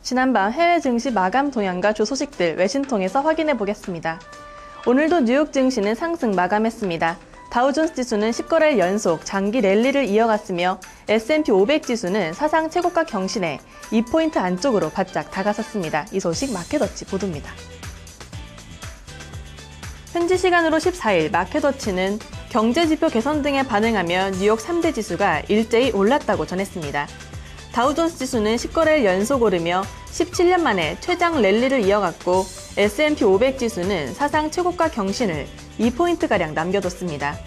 지난밤 해외 증시 마감 동향과 주 소식들 외신 통해서 확인해 보겠습니다. 오늘도 뉴욕 증시는 상승 마감했습니다. 다우존스 지수는 10거래일 연속 장기 랠리를 이어갔으며 S&P 500 지수는 사상 최고가 경신에 2포인트 안쪽으로 바짝 다가섰습니다. 이 소식 마켓워치 보도입니다. 현지 시간으로 14일 마켓워치는 경제지표 개선 등에 반응하며 뉴욕 3대 지수가 일제히 올랐다고 전했습니다. 다우존스 지수는 10거래일 연속 오르며 17년 만에 최장 랠리를 이어갔고 S&P 500 지수는 사상 최고가 경신을 2포인트가량 남겨뒀습니다.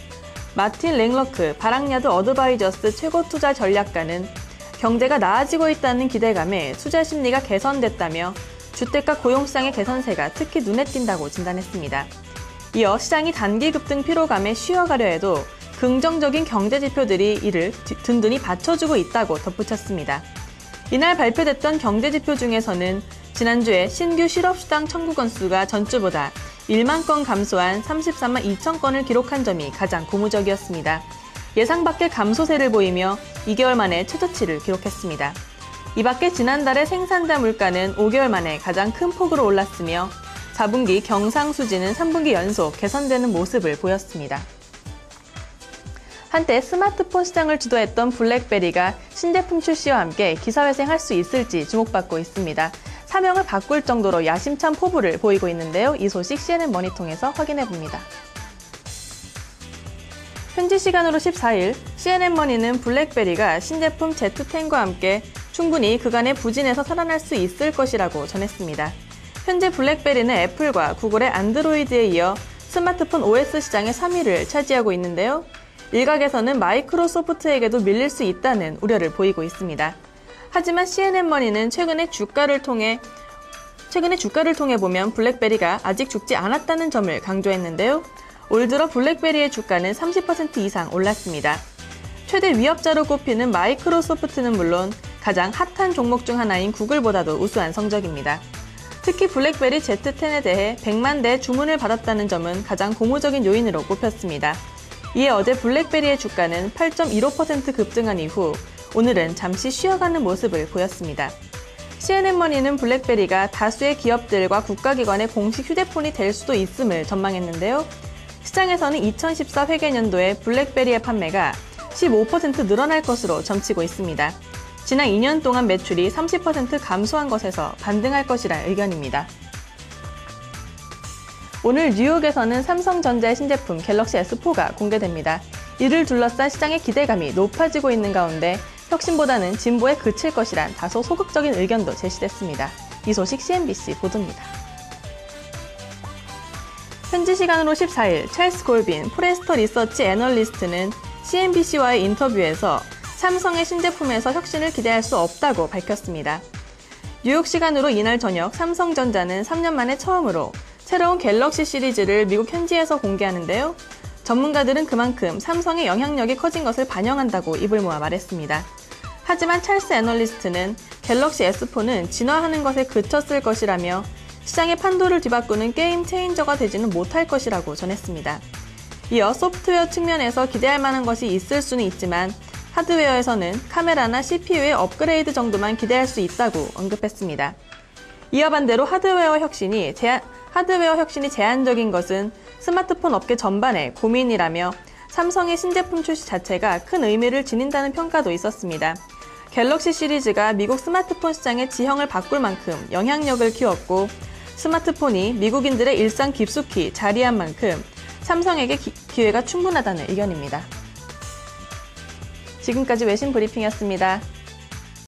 마틴 랭러크 바락야드 어드바이저스 최고 투자 전략가는 경제가 나아지고 있다는 기대감에 투자 심리가 개선됐다며 주택가 고용시장의 개선세가 특히 눈에 띈다고 진단했습니다. 이어 시장이 단기 급등 피로감에 쉬어가려 해도 긍정적인 경제 지표들이 이를 든든히 받쳐주고 있다고 덧붙였습니다. 이날 발표됐던 경제 지표 중에서는 지난주에 신규 실업수당 청구 건수가 전주보다 1만 건 감소한 33만 2천 건을 기록한 점이 가장 고무적이었습니다. 예상 밖의 감소세를 보이며 2개월 만에 최저치를 기록했습니다. 이 밖에 지난달의 생산자 물가는 5개월 만에 가장 큰 폭으로 올랐으며 4분기 경상수지는 3분기 연속 개선되는 모습을 보였습니다. 한때 스마트폰 시장을 주도했던 블랙베리가 신제품 출시와 함께 기사회생할 수 있을지 주목받고 있습니다. 사명을 바꿀 정도로 야심찬 포부를 보이고 있는데요. 이 소식 CNN 머니통에서 확인해봅니다. 현지 시간으로 14일 CNN 머니는 블랙베리가 신제품 Z10과 함께 충분히 그간의 부진에서 살아날 수 있을 것이라고 전했습니다. 현재 블랙베리는 애플과 구글의 안드로이드에 이어 스마트폰 OS 시장의 3위를 차지하고 있는데요. 일각에서는 마이크로소프트에게도 밀릴 수 있다는 우려를 보이고 있습니다. 하지만 CNN머니는 최근에 주가를 통해 보면 블랙베리가 아직 죽지 않았다는 점을 강조했는데요. 올 들어 블랙베리의 주가는 30% 이상 올랐습니다. 최대 위협자로 꼽히는 마이크로소프트는 물론 가장 핫한 종목 중 하나인 구글보다도 우수한 성적입니다. 특히 블랙베리 Z10에 대해 100만 대 주문을 받았다는 점은 가장 고무적인 요인으로 꼽혔습니다. 이에 어제 블랙베리의 주가는 8.15% 급등한 이후 오늘은 잠시 쉬어가는 모습을 보였습니다. CNN머니는 블랙베리가 다수의 기업들과 국가기관의 공식 휴대폰이 될 수도 있음을 전망했는데요. 시장에서는 2014 회계년도에 블랙베리의 판매가 15% 늘어날 것으로 점치고 있습니다. 지난 2년 동안 매출이 30% 감소한 것에서 반등할 것이란 의견입니다. 오늘 뉴욕에서는 삼성전자의 신제품 갤럭시 S4가 공개됩니다. 이를 둘러싼 시장의 기대감이 높아지고 있는 가운데 혁신보다는 진보에 그칠 것이란 다소 소극적인 의견도 제시됐습니다. 이 소식 CNBC 보도입니다. 현지 시간으로 14일 찰스 골빈 포레스터 리서치 애널리스트는 CNBC와의 인터뷰에서 삼성의 신제품에서 혁신을 기대할 수 없다고 밝혔습니다. 뉴욕 시간으로 이날 저녁 삼성전자는 3년 만에 처음으로 새로운 갤럭시 시리즈를 미국 현지에서 공개하는데요. 전문가들은 그만큼 삼성의 영향력이 커진 것을 반영한다고 입을 모아 말했습니다. 하지만 찰스 애널리스트는 갤럭시 S4는 진화하는 것에 그쳤을 것이라며 시장의 판도를 뒤바꾸는 게임 체인저가 되지는 못할 것이라고 전했습니다. 이어 소프트웨어 측면에서 기대할 만한 것이 있을 수는 있지만 하드웨어에서는 카메라나 CPU의 업그레이드 정도만 기대할 수 있다고 언급했습니다. 이어 반대로 하드웨어 혁신이 제한적인 것은 스마트폰 업계 전반의 고민이라며 삼성의 신제품 출시 자체가 큰 의미를 지닌다는 평가도 있었습니다. 갤럭시 시리즈가 미국 스마트폰 시장의 지형을 바꿀 만큼 영향력을 키웠고 스마트폰이 미국인들의 일상 깊숙이 자리한 만큼 삼성에게 기회가 충분하다는 의견입니다. 지금까지 외신 브리핑이었습니다.